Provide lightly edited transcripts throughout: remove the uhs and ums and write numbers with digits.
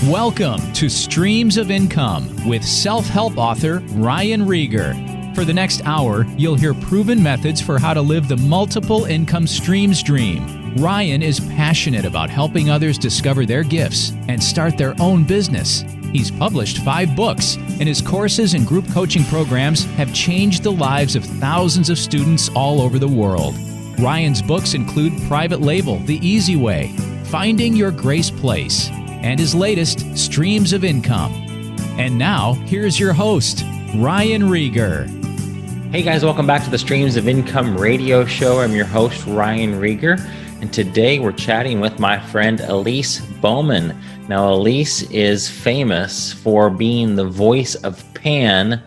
Welcome to Streams of Income with self-help author Ryan Rieger. For the next hour, you'll hear proven methods for how to live the multiple income streams dream. Ryan is passionate about helping others discover their gifts and start their own business. He's published 5 books, and his courses and group coaching programs have changed the lives of thousands of students all over the world. Ryan's books include Private Label, The Easy Way, Finding Your Grace Place, and his latest, Streams of Income. And now, here's your host, Ryan Rieger. Hey guys, welcome back to the Streams of Income radio show. I'm your host, Ryan Rieger, and today we're chatting with my friend Elise Baughman. Now, Elise is famous for being the voice of Pan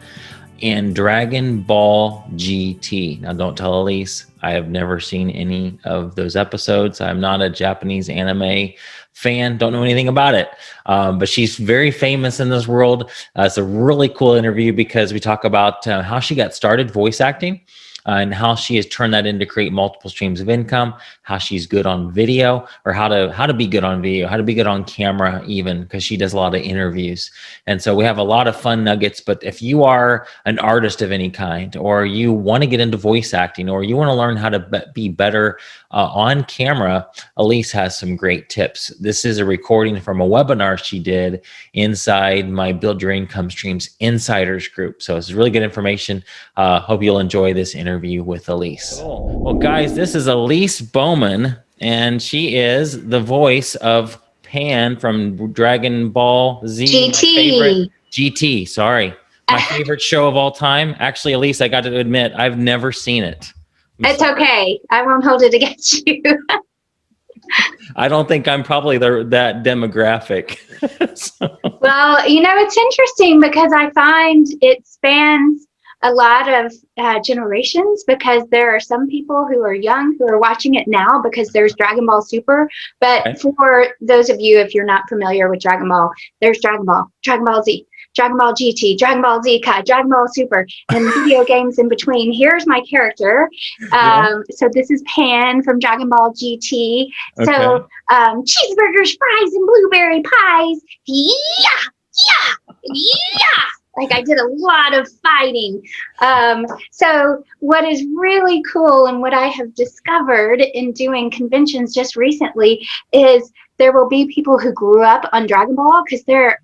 in Dragon Ball GT. Now, don't tell Elise, I have never seen any of those episodes. I'm not a Japanese anime fan, don't know anything about it, but she's very famous in this world. It's a really cool interview because we talk about how she got started voice acting and how she has turned that into create multiple streams of income, how she's good on video, or how to be good on video, how to be good on camera even, because she does a lot of interviews. And so we have a lot of fun nuggets. But if you are an artist of any kind, or you want to get into voice acting, or you want to learn how to be better on camera, Elise has some great tips. This is a recording from a webinar she did inside my Build Your Income Streams Insiders group. So it's really good information. Hope you'll enjoy this interview with Elise. Cool. Well, guys, this is Elise Baughman, and she is the voice of Pan from Dragon Ball Z. GT, sorry. My favorite show of all time. Actually, Elise, I got to admit, I've never seen it. It's okay. I won't hold it against you. I don't think I'm probably that demographic. So. Well, it's interesting because I find it spans a lot of generations, because there are some people who are young who are watching it now because there's Dragon Ball Super. But okay, for those of you, if you're not familiar with Dragon Ball, there's Dragon Ball, Dragon Ball Z, Dragon Ball GT, Dragon Ball Z Kai, Dragon Ball Super, and video games in between. Here's my character. So this is Pan from Dragon Ball GT. Okay. So cheeseburgers, fries, and blueberry pies. Yeah. Like, I did a lot of fighting. So what is really cool, and what I have discovered in doing conventions just recently, is there will be people who grew up on Dragon Ball, because I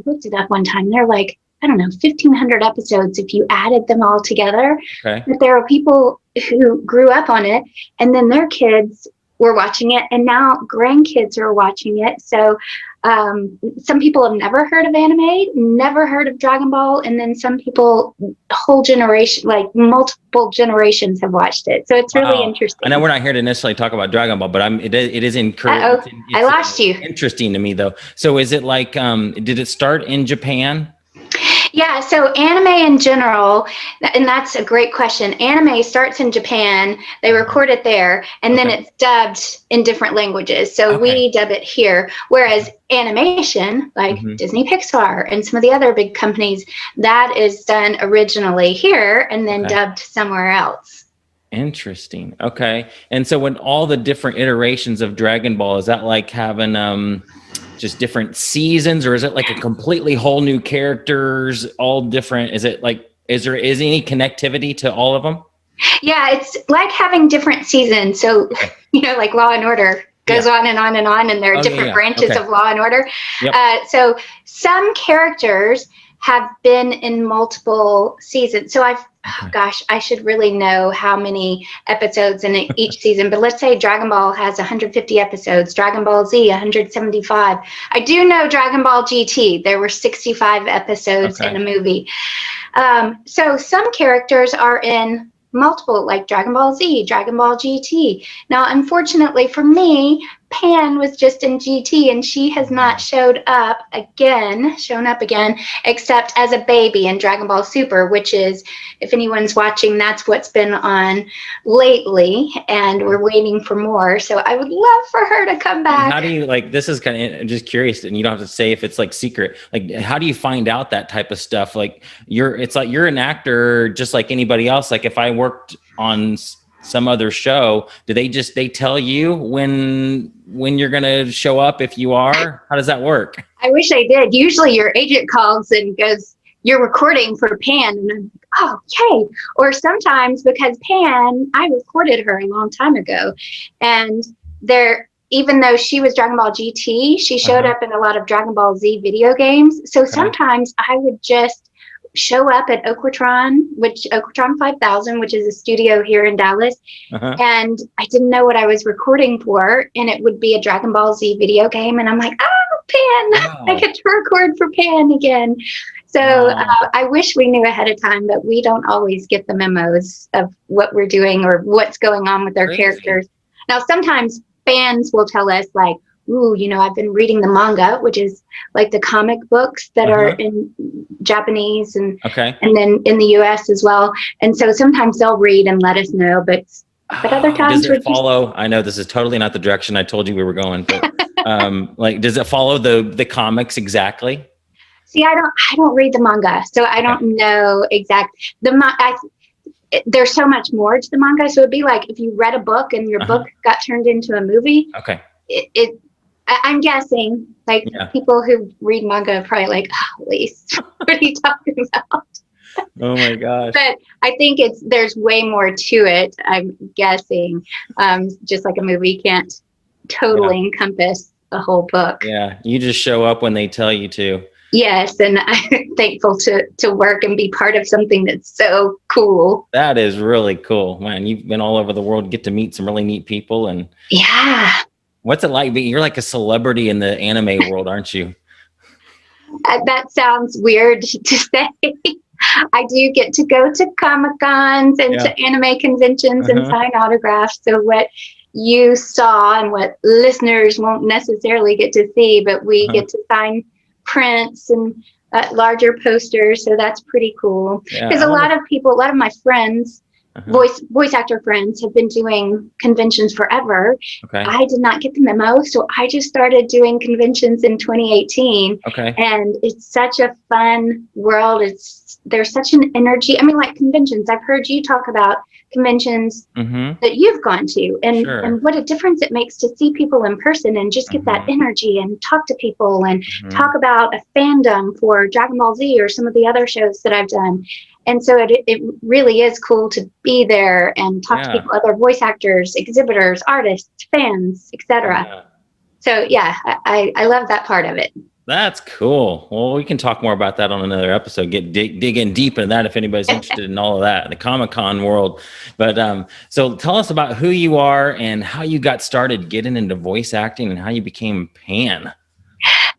looked it up one time. They're like, 1,500 episodes if you added them all together. Okay. But there are people who grew up on it, and then their kids were watching it, and now grandkids are watching it. So some people have never heard of anime, never heard of Dragon Ball, and then some people, whole generation, like multiple generations, have watched it. So it's really interesting. I know we're not here to necessarily talk about Dragon Ball, but it is encouraging. I lost you. Interesting to me, though. So is it like, did it start in Japan? Yeah, so anime in general, and that's a great question. Anime starts in Japan, they record it there, and then it's dubbed in different languages. So we dub it here. Whereas animation, like Disney, Pixar, and some of the other big companies, that is done originally here and then dubbed somewhere else. Interesting. Okay. And so when all the different iterations of Dragon Ball, is that like having just different seasons, or is it like a completely whole new characters, all different? Is it like, is any connectivity to all of them? Yeah, it's like having different seasons. So, like Law and Order goes on and on and on, and there are different branches of Law and Order. Yep. So some characters have been in multiple seasons. So I should really know how many episodes in each season, but let's say Dragon Ball has 150 episodes, Dragon Ball Z 175. I do know Dragon Ball GT, there were 65 episodes in a movie. So some characters are in multiple, like Dragon Ball Z, Dragon Ball GT. Now, unfortunately for me, Pan was just in GT, and she has not shown up again, except as a baby in Dragon Ball Super, which is, if anyone's watching, that's what's been on lately, and we're waiting for more. So I would love for her to come back. And how do you, this is kind of, I'm just curious, and you don't have to say if it's like secret, like how do you find out that type of stuff? Like you're an actor just like anybody else. Like if I worked on some other show, they tell you when you're going to show up if you are? How does that work? I wish I did. Usually your agent calls and goes, "You're recording for Pan." And I'm like, "Oh, yay." Or sometimes, because Pan, I recorded her a long time ago, and even though she was Dragon Ball GT, she showed up in a lot of Dragon Ball Z video games. So sometimes I would just show up at Oquatron 5000, which is a studio here in Dallas. And I didn't know what I was recording for. And it would be a Dragon Ball Z video game. And I'm like, "Oh, Pan, Wow. I get to record for Pan again." So I wish we knew ahead of time, but we don't always get the memos of what we're doing or what's going on with our characters. Now, sometimes fans will tell us, like, "Ooh, I've been reading the manga," which is like the comic books that are in Japanese and then in the US as well. And so sometimes they'll read and let us know, but other times does it follow? I know this is totally not the direction I told you we were going, but does it follow the comics exactly? See, I don't read the manga, so I don't know there's so much more to the manga. So it'd be like if you read a book and your book got turned into a movie. Okay. I'm guessing people who read manga are probably like, "Oh, Elise, what are you talking about?" Oh my gosh. But I think there's way more to it, I'm guessing. Just like a movie can't totally encompass a whole book. Yeah. You just show up when they tell you to. Yes, and I'm thankful to work and be part of something that's so cool. That is really cool, man. You've been all over the world, get to meet some really neat people, and what's it like? You're like a celebrity in the anime world, aren't you? That sounds weird to say. I do get to go to Comic-Cons and to anime conventions and sign autographs. So what you saw and what listeners won't necessarily get to see, but we get to sign prints and larger posters, so that's pretty cool. Because a lot of my friends, voice actor friends, have been doing conventions forever. I did not get the memo, so I just started doing conventions in 2018. And it's such a fun world. There's such an energy. I mean, like conventions, I've heard you talk about conventions that you've gone to, and what a difference it makes to see people in person and just get that energy and talk to people and talk about a fandom for Dragon Ball Z or some of the other shows that I've done. And so it really is cool to be there and talk to people, other voice actors, exhibitors, artists, fans, etc. So I love that part of it. That's cool. Well, we can talk more about that on another episode. Dig in deep into that if anybody's interested in all of that, the Comic-Con world. But so tell us about who you are and how you got started getting into voice acting and how you became Pan.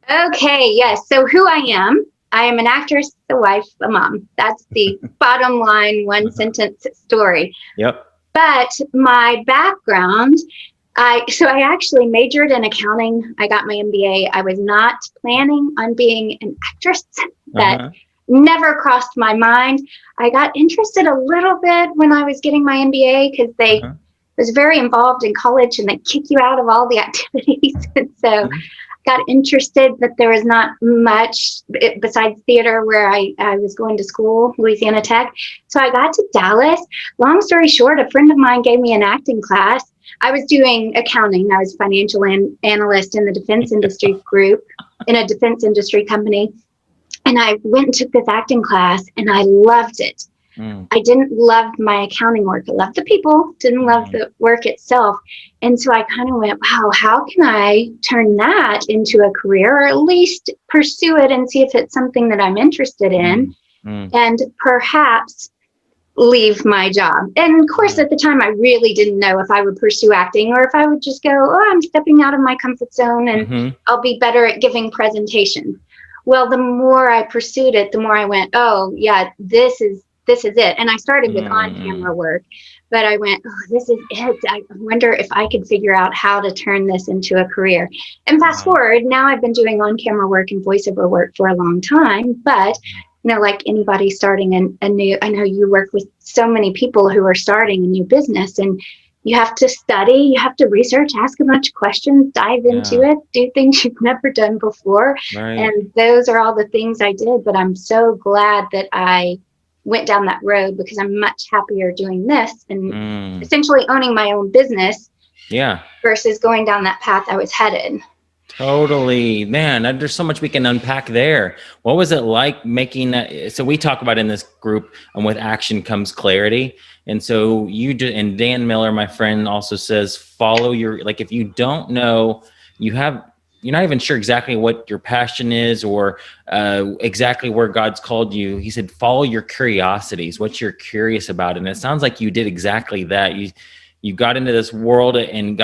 Okay, yes. So who I am an actress, a wife, a mom. That's the bottom line, one sentence story. Yep. But my background, I actually majored in accounting. I got my MBA. I was not planning on being an actress. That never crossed my mind. I got interested a little bit when I was getting my MBA because they was very involved in college and they kick you out of all the activities. And so got interested, but there was not much besides theater where I was going to school, Louisiana Tech. So I got to Dallas. Long story short, a friend of mine gave me an acting class. I was doing accounting. I was a financial analyst in the defense industry group in a defense industry company. And I went and took this acting class and I loved it. I didn't love my accounting work. I loved the people, didn't love the work itself. And so I kind of went, wow, how can I turn that into a career, or at least pursue it and see if it's something that I'm interested in, and perhaps leave my job. And of course, at the time, I really didn't know if I would pursue acting or if I would just go, oh, I'm stepping out of my comfort zone and I'll be better at giving presentations. Well, the more I pursued it, the more I went, oh, yeah, this is it. And I started with on-camera work, but I went, oh, this is it. I wonder if I could figure out how to turn this into a career. And fast forward, now I've been doing on-camera work and voiceover work for a long time, but like anybody starting a new, I know you work with so many people who are starting a new business, and you have to study, you have to research, ask a bunch of questions, dive into it, do things you've never done before. And those are all the things I did, but I'm so glad that I went down that road because I'm much happier doing this and essentially owning my own business. Yeah. Versus going down that path I was headed. Totally, man. There's so much we can unpack there. What was it like making that? So we talk about in this group, with action comes clarity. And so and Dan Miller, my friend, also says, follow your, like, if you don't know, you're not even sure exactly what your passion is or exactly where God's called you. He said, follow your curiosities, what you're curious about. And it sounds like you did exactly that. You got into this world and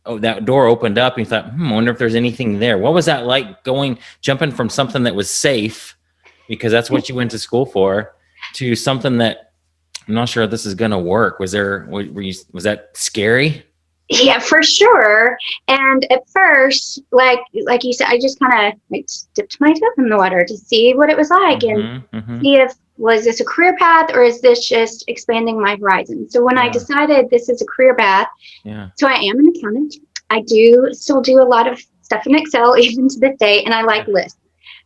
that door opened up and you thought, I wonder if there's anything there. What was that like jumping from something that was safe, because that's what you went to school for, to something that I'm not sure if this is going to work? Was that scary? Yeah, for sure. And at first, like you said, I just kind of dipped my toe in the water to see what it was like and see if, was this a career path or is this just expanding my horizon? So when I decided this is a career path, so I am an accountant. I do still do a lot of stuff in Excel even to this day, and I like lists.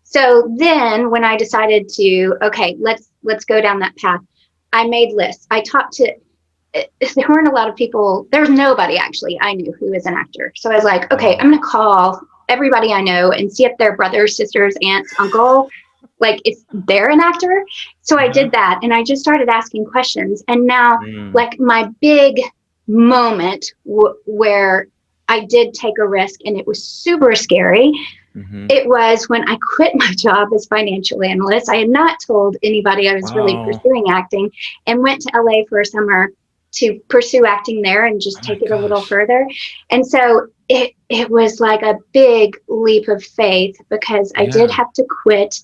So then when I decided to, okay, let's go down that path, I made lists. I talked to, there weren't a lot of people, there was nobody actually I knew who was an actor. So I was like, okay, I'm going to call everybody I know and see if their brothers, sisters, aunts, uncle, like if they're an actor. So I did that, and I just started asking questions. And now like my big moment where I did take a risk and it was super scary. It was when I quit my job as financial analyst. I had not told anybody I was really pursuing acting, and went to LA for a summer to pursue acting there and just take it a little further. And so it was like a big leap of faith, because I did have to quit.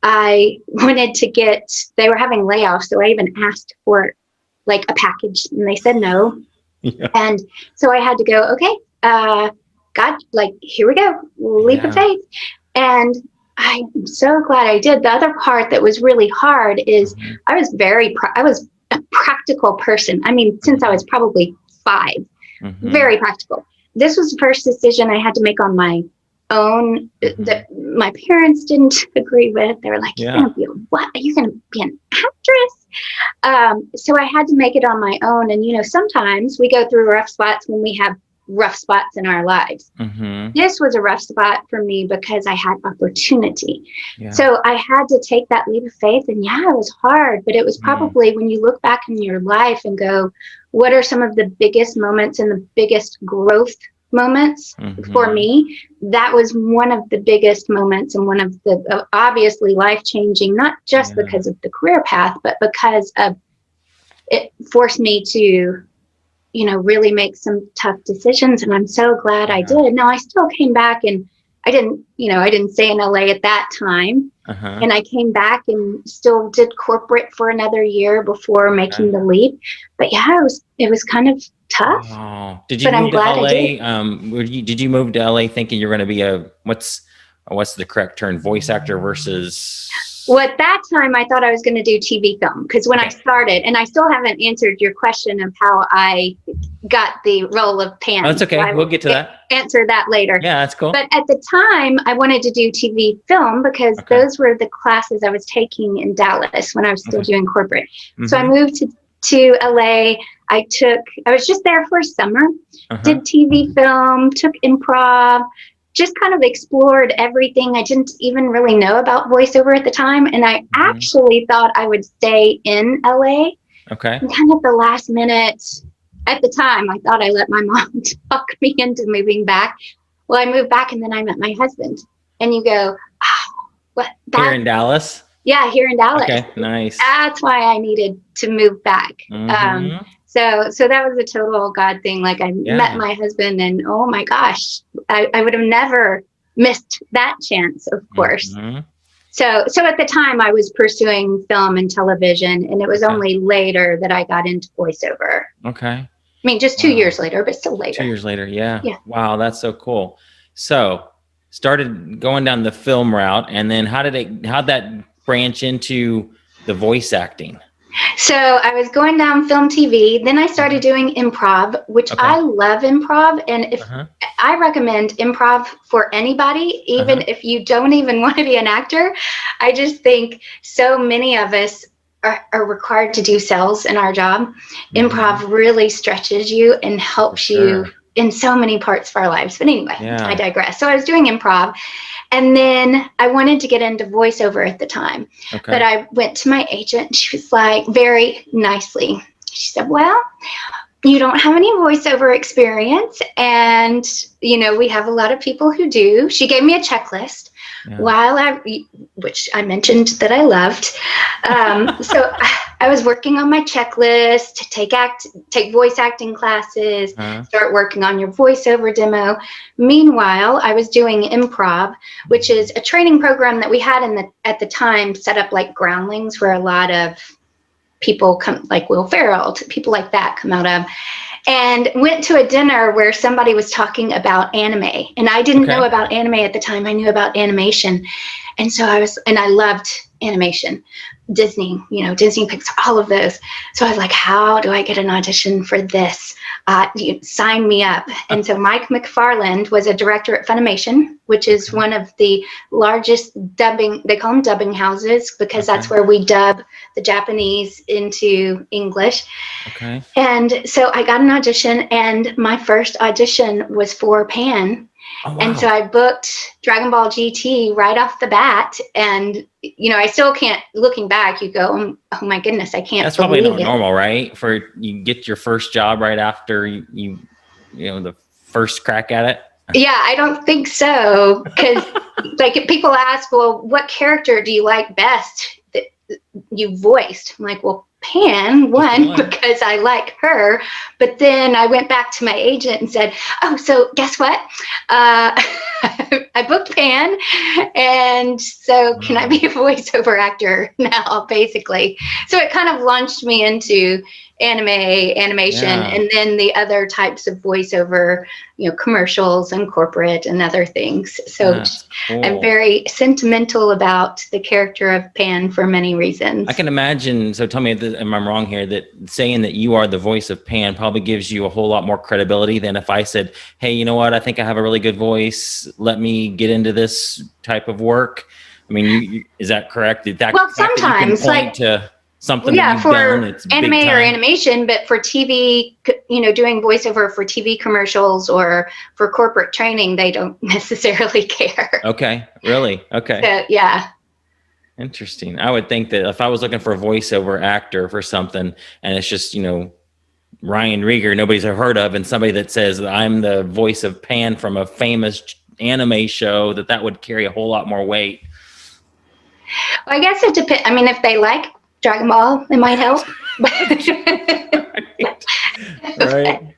I wanted to they were having layoffs. So I even asked for like a package and they said no. And so I had to go, okay, God, like, here we go, leap of faith. And I'm so glad I did. The other part that was really hard is I was a practical person. I mean, since I was probably 5, very practical. This was the first decision I had to make on my own that my parents didn't agree with. They were like, you're gonna be what? Are you gonna be an actress? So I had to make it on my own. And sometimes we go through rough spots when we have rough spots in our lives. This was a rough spot for me because I had opportunity. So I had to take that leap of faith, and it was hard, but it was probably, when you look back in your life and go, what are some of the biggest moments and the biggest growth moments for me? That was one of the biggest moments, and one of the obviously life-changing, not just because of the career path, but because of it forced me to really make some tough decisions. And I'm so glad I did. Now I still came back, and I didn't stay in LA at that time. And I came back and still did corporate for another year before making the leap. But it was kind of tough. Oh. Did you move to LA? Did you move to LA thinking you're going to be what's the correct term, voice actor versus? Well, at that time, I thought I was going to do TV film, because when I started, and I still haven't answered your question of how I got the role of Pam. Oh, that's okay. So we'll get to that. Answer that later. Yeah, that's cool. But at the time, I wanted to do TV film because those were the classes I was taking in Dallas when I was still doing corporate. So I moved to LA. I was just there for a summer, did TV film, took improv, just kind of explored everything. I didn't even really know about voiceover at the time. And I actually thought I would stay in LA. Okay. And kind of the last minute, at the time, I thought I let my mom talk me into moving back. Well, I moved back, and then I met my husband. And you go, what? Here in Dallas? Yeah, here in Dallas. Okay, nice. That's why I needed to move back. So that was a total God thing. Like, I met my husband, and oh my gosh, I would have never missed that chance, of course. So at the time, I was pursuing film and television, and it was only later that I got into voiceover. Okay. I mean, just 2 years later, but still later. 2 years later, yeah. Wow, that's so cool. So started going down the film route, and then how'd that branch into the voice acting? So I was going down film TV. Then I started doing improv, which I love improv. And if I recommend improv for anybody, even if you don't even want to be an actor. I just think so many of us are required to do sales in our job, Mm-hmm. improv really stretches you and helps you in so many parts of our lives. But anyway, I digress. So I was doing improv, and then I wanted to get into voiceover at the time. Okay. But I went to my agent, and she was like, very nicely, she said, well, you don't have any voiceover experience, and we have a lot of people who do. She gave me a checklist which I mentioned that I loved. So I was working on my checklist to take voice acting classes, start working on your voiceover demo. Meanwhile, I was doing improv, which is a training program that we had at the time set up like Groundlings, where a lot of people come, like Will Ferrell, people like that come out of, and went to a dinner where somebody was talking about anime. And I didn't know about anime at the time. I knew about animation. And so I loved animation, Disney, Disney Pixar, all of those. So I was like, how do I get an audition for this? Sign me up. And so Mike McFarland was a director at Funimation, which is one of the largest dubbing, they call them dubbing houses, because that's where we dub the Japanese into English. Okay. And so I got an audition, and my first audition was for Pan. Oh, wow. And so I booked Dragon Ball GT right off the bat. And, I still can't, looking back, you go, oh my goodness, I can't. That's probably not normal, right? For you get your first job right after you the first crack at it. Yeah, I don't think so. Because like people ask, well, what character do you like best that you voiced? I'm like, well, Pan, one, because I like her. But then I went back to my agent and said, oh, so guess what? I booked Pan. And so can I be a voiceover actor now, basically? So it kind of launched me into animation, and then the other types of voiceover, commercials and corporate and other things. So cool. I'm very sentimental about the character of Pan for many reasons. I can imagine. So tell me, am I wrong here, that saying that you are the voice of Pan probably gives you a whole lot more credibility than if I said, hey, you know what? I think I have a really good voice. Let me get into this type of work. I mean, is that correct? Well, sometimes something that you've for done, it's anime big time. or animation, but for TV, doing voiceover for TV commercials or for corporate training, they don't necessarily care. Okay, really? Okay. So, yeah. Interesting. I would think that if I was looking for a voiceover actor for something, and it's just, Ryan Rieger, nobody's ever heard of, and somebody that says I'm the voice of Pan from a famous anime show, that would carry a whole lot more weight. Well, I guess it depends. I mean, if they like Dragon Ball, it might help. Right.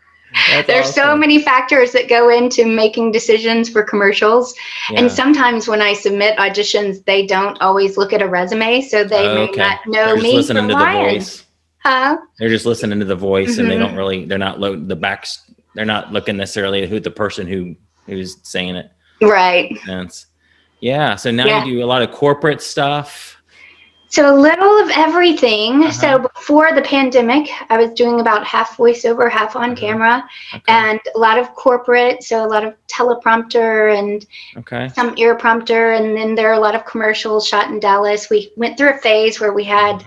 There's awesome. So many factors that go into making decisions for commercials. Yeah. And sometimes when I submit auditions, they don't always look at a resume, so they may not know me. They're just listening to the voice. Huh? They're just listening to the voice, and they don't really, they're not looking necessarily at who the person who's saying it. Right. Yeah. So now you do a lot of corporate stuff. So a little of everything. So before the pandemic, I was doing about half voiceover, half on camera, and a lot of corporate. So a lot of teleprompter and some ear prompter. And then there are a lot of commercials shot in Dallas. We went through a phase where we had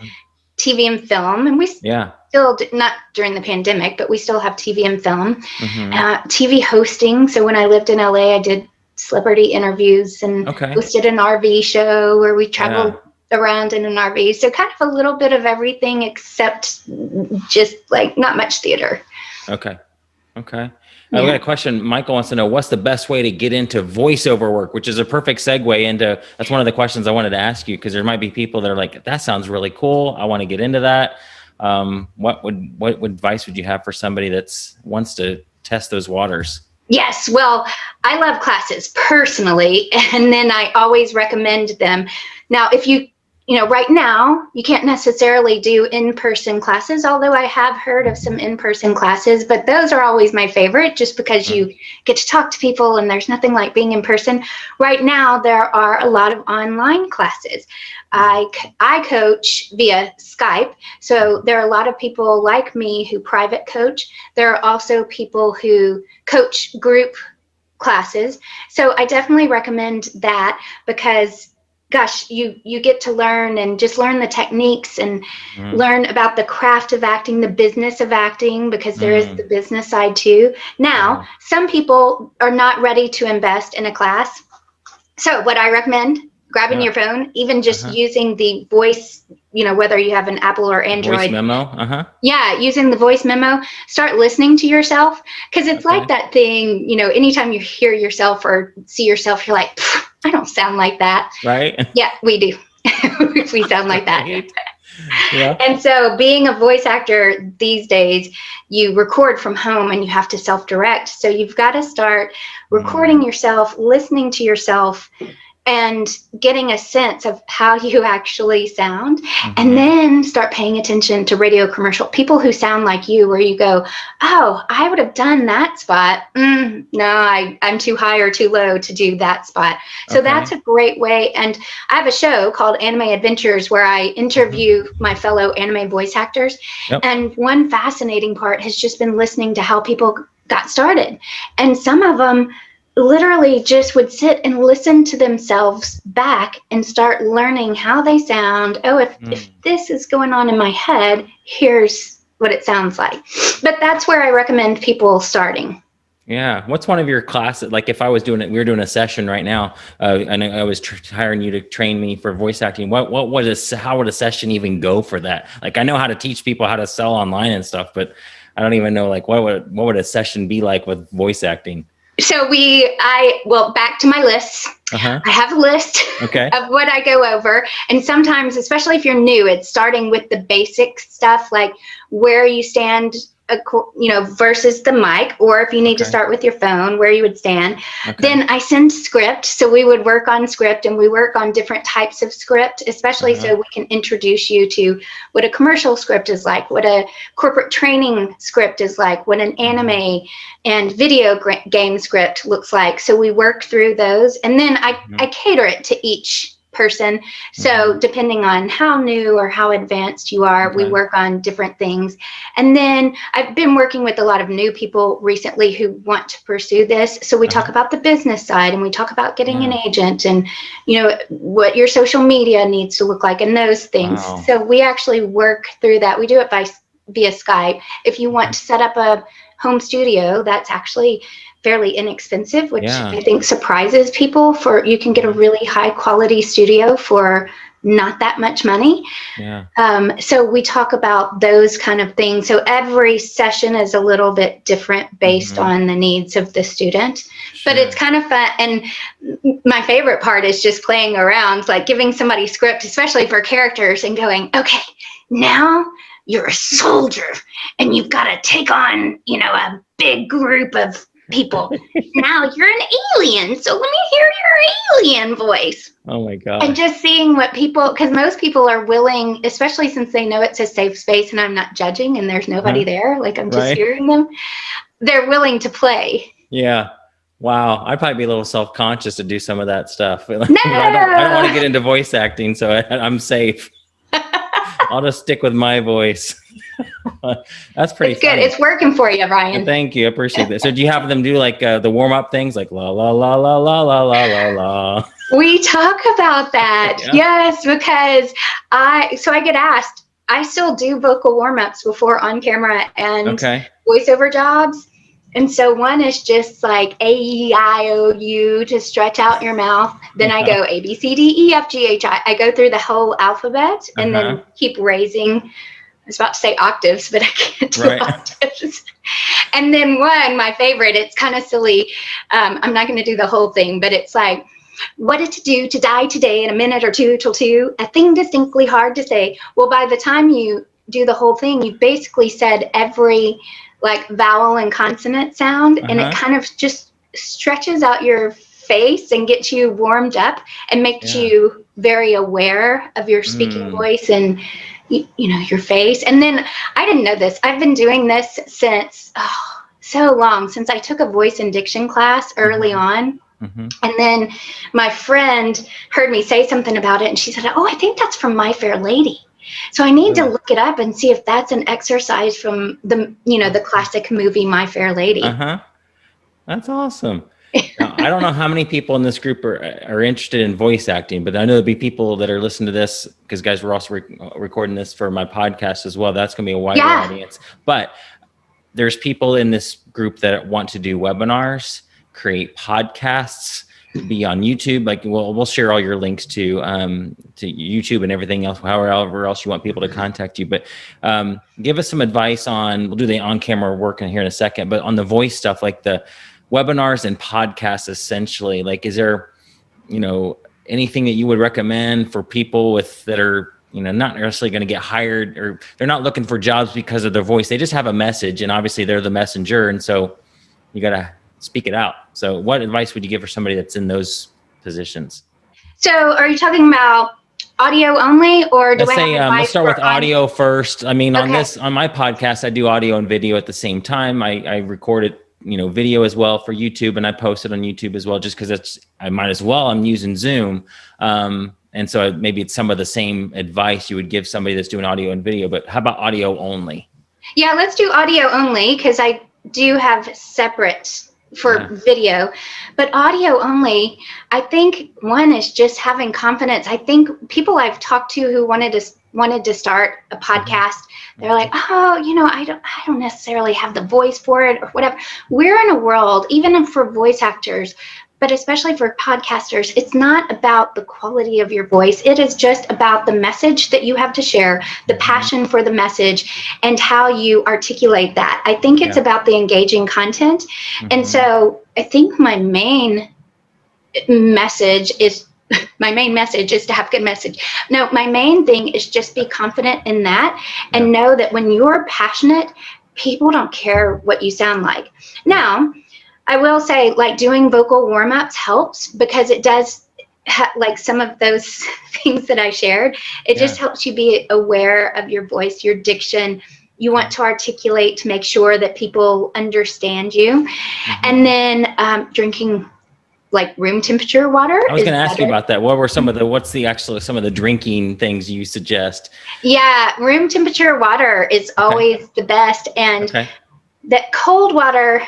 TV and film, and we still not during the pandemic, but we still have TV and film, TV hosting. So when I lived in LA, I did celebrity interviews and hosted an RV show where we traveled around in an RV. So kind of a little bit of everything, except just like not much theater. Okay. I've got a question. Michael wants to know, what's the best way to get into voiceover work, which is a perfect segue into, that's one of the questions I wanted to ask you, because there might be people that are like, that sounds really cool, I want to get into that. What advice would you have for somebody that's wants to test those waters? Yes. Well, I love classes personally, and then I always recommend them. Now, if right now you can't necessarily do in-person classes, although I have heard of some in-person classes, but those are always my favorite just because you get to talk to people and there's nothing like being in person. Right now, there are a lot of online classes. I coach via Skype, so there are a lot of people like me who private coach. There are also people who coach group classes. So I definitely recommend that, because gosh, you get to learn and just learn the techniques and learn about the craft of acting, the business of acting, because there is the business side too. Now, some people are not ready to invest in a class. So what I recommend, grabbing your phone, even just using the voice, whether you have an Apple or Android. Voice memo. Yeah, using the voice memo, start listening to yourself, because it's like that thing, anytime you hear yourself or see yourself, you're like, I don't sound like that. Right? Yeah, we do. We sound like that. Yeah. And so being a voice actor these days, you record from home and you have to self-direct. So you've got to start recording yourself, listening to yourself, and getting a sense of how you actually sound, and then start paying attention to radio commercial people who sound like you, where you go, oh, I would have done that spot. No, I'm too high or too low to do that spot. So that's a great way. And I have a show called Anime Adventures where I interview my fellow anime voice actors. And one fascinating part has just been listening to how people got started. And some of them literally just would sit and listen to themselves back and start learning how they sound. Oh, if this is going on in my head, here's what it sounds like. But that's where I recommend people starting. Yeah. What's one of your classes? Like if I was doing it, we were doing a session right now, and I was hiring you to train me for voice acting. How would a session even go for that? Like I know how to teach people how to sell online and stuff, but I don't even know like what would a session be like with voice acting? So back to my lists. I have a list of what I go over. And sometimes, especially if you're new, it's starting with the basic stuff, like where you stand, versus the mic, or if you need to start with your phone, where you would stand. Then I send script. So we would work on script, and we work on different types of script, especially so we can introduce you to what a commercial script is like, what a corporate training script is like, what an anime and video game script looks like. So we work through those, and then I cater it to each person. So depending on how new or how advanced you are, we work on different things. And then I've been working with a lot of new people recently who want to pursue this. So we talk about the business side, and we talk about getting an agent, and what your social media needs to look like, and those things. So we actually work through that. We do it via Skype. If you want to set up a home studio, that's actually fairly inexpensive, which I think surprises people. You can get a really high quality studio for not that much money. So we talk about those kind of things. So every session is a little bit different based on the needs of the student, but it's kind of fun. And my favorite part is just playing around, like giving somebody script, especially for characters, and going, okay, now you're a soldier and you've got to take on, a big group of people. Now you're an alien, so let me hear your alien voice. Oh my God. And just seeing what people, because most people are willing, especially since they know it's a safe space and I'm not judging and there's nobody there, like I'm just hearing them, they're willing to play. Yeah. Wow. I'd probably be a little self-conscious to do some of that stuff. No! I don't want to get into voice acting, so I'm safe. I'll just stick with my voice. That's pretty It's good. It's working for you, Ryan. Thank you. I appreciate that. So do you have them do like the warm-up things like la la la la la la la la la? We talk about that. Yes, because I get asked. I still do vocal warm-ups before on camera and voiceover jobs. And so one is just like A-E-I-O-U to stretch out your mouth. Then I go A, B, C, D, E, F, G, H, I. I go through the whole alphabet and then keep raising. I was about to say octaves, but I can't do octaves. And then my favorite, it's kind of silly. I'm not going to do the whole thing, but it's like, what is to do to die today in a minute or two till two? A thing distinctly hard to say. Well, by the time you do the whole thing, you've basically said every like vowel and consonant sound, and it kind of just stretches out your face and gets you warmed up and makes you very aware of your speaking voice and your face. And then I didn't know this. I've been doing this since so long, since I took a voice and diction class early on. And then my friend heard me say something about it, and she said, oh, I think that's from My Fair Lady. So I need to look it up and see if that's an exercise from the classic movie My Fair Lady. That's awesome. Now, I don't know how many people in this group are interested in voice acting, but I know there'll be people that are listening to this because, guys, we're also recording this for my podcast as well. That's going to be a wider audience. But there's people in this group that want to do webinars, create podcasts, be on YouTube. Like we'll share all your links to YouTube and everything else, however else you want people to contact you. But give us some advice on, we'll do the on-camera work in here in a second, but on the voice stuff, like the webinars and podcasts, essentially, like, is there, anything that you would recommend for people that are, not necessarily going to get hired, or they're not looking for jobs because of their voice. They just have a message, and obviously they're the messenger. And so you got to speak it out. So what advice would you give for somebody that's in those positions? So are you talking about audio only, or let's start with audio first. I mean, on my podcast, I do audio and video at the same time. I record it, video as well for YouTube, and I post it on YouTube as well, just because I might as well. I'm using Zoom. And so maybe it's some of the same advice you would give somebody that's doing audio and video, but how about audio only? Yeah, let's do audio only, because I do have separate for video, but audio only, I think one is just having confidence. I think people I've talked to who wanted to start a podcast, they're like, oh, I don't necessarily have the voice for it or whatever. We're in a world, even for voice actors, but especially for podcasters, it's not about the quality of your voice. It is just about the message that you have to share, the passion for the message, and how you articulate that. I think it's about the engaging content. And so I think my main message is to have good message. No, my main thing is just be confident in that and know that when you're passionate, people don't care what you sound like. Now, I will say, like, doing vocal warm-ups helps, because it does, like some of those things that I shared, it just helps you be aware of your voice, your diction. You want to articulate to make sure that people understand you. And then drinking like room temperature water. I was going to ask you about that. What were some of the drinking things you suggest? Yeah, room temperature water is always the best. And that cold water,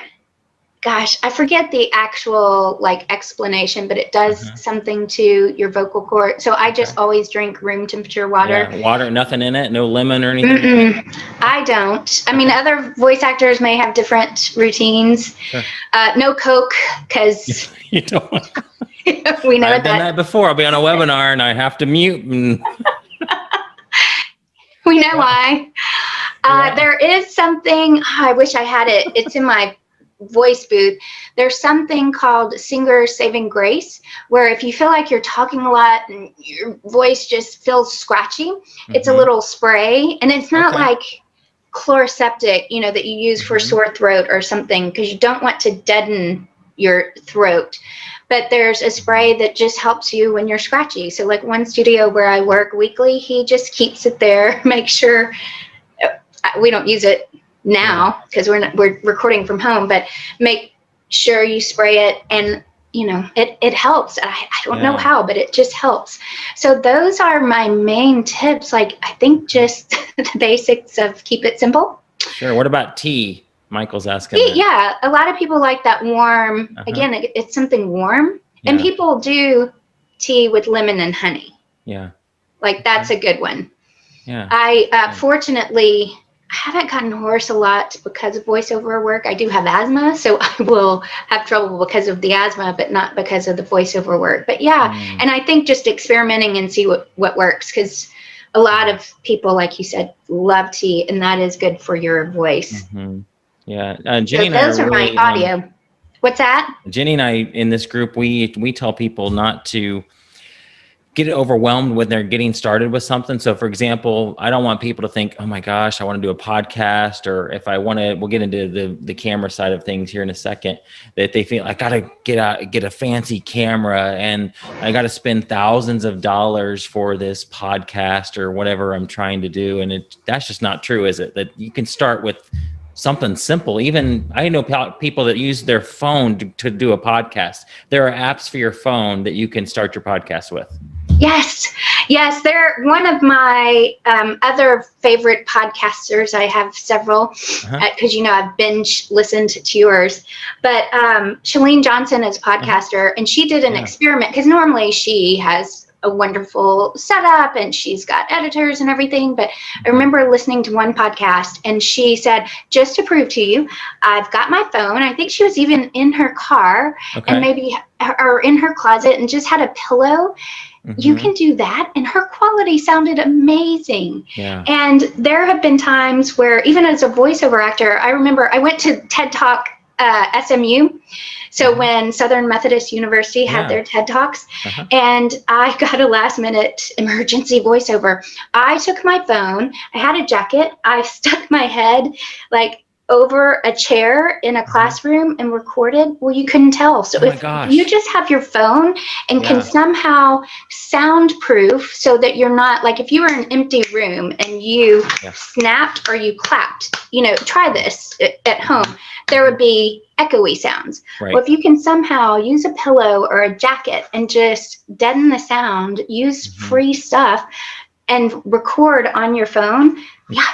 gosh, I forget the actual explanation, but it does something to your vocal cord. So I just always drink room temperature water. Yeah, water, nothing in it, no lemon or anything? I don't. I mean, other voice actors may have different routines. Sure. No Coke, because you don't want we know I've done that before. I'll be on a webinar and I have to mute. And we know why. There is something, I wish I had it. It's in my voice booth. There's something called Singer Saving Grace, where if you feel like you're talking a lot and your voice just feels scratchy, it's a little spray, and it's not like chloroseptic, that you use for sore throat or something, because you don't want to deaden your throat. But there's a spray that just helps you when you're scratchy. So like one studio where I work weekly, he just keeps it there, make sure we don't use it now because we're recording from home, but make sure you spray it, and it helps. I don't know how, but it just helps. So those are my main tips. Like, I think just the basics of keep it simple. Sure. What about tea? Michael's asking. Tea, yeah, a lot of people like that warm. Again, it's something warm, and people do tea with lemon and honey. Yeah, like that's a good one. Yeah. I fortunately, I haven't gotten hoarse a lot because of voiceover work. I do have asthma, so I will have trouble because of the asthma, but not because of the voiceover work. But and I think just experimenting and see what works, because a lot of people, like you said, love tea, and that is good for your voice. Yeah, Jenny and those are my audio. What's that? Jenny and I in this group, we tell people not to get overwhelmed when they're getting started with something. So for example, I don't want people to think, oh my gosh, I want to do a podcast, or if I want to, we'll get into the camera side of things here in a second, that they feel I got to get a fancy camera and I got to spend thousands of dollars for this podcast or whatever I'm trying to do. And that's just not true, is it? That you can start with something simple. Even I know people that use their phone to do a podcast. There are apps for your phone that you can start your podcast with. Yes. Yes, they're one of my other favorite podcasters. I have several because, I've binge listened to yours. But Chalene Johnson is a podcaster, and she did an experiment because normally she has a wonderful setup and she's got editors and everything. But I remember listening to one podcast and she said, just to prove to you, I've got my phone. I think she was even in her car and maybe or in her closet and just had a pillow. You can do that. And her quality sounded amazing. Yeah. And there have been times where even as a voiceover actor, I remember I went to TED Talk SMU. So when Southern Methodist University had their TED Talks, and I got a last minute emergency voiceover. I took my phone, I had a jacket, I stuck my head like over a chair in a classroom and recorded. Well, you couldn't tell. So if you just have your phone and can somehow soundproof so that you're not like, if you were in an empty room and you snapped or you clapped, try this at home, there would be echoey sounds. Right. Well, if you can somehow use a pillow or a jacket and just deaden the sound, use free stuff and record on your phone,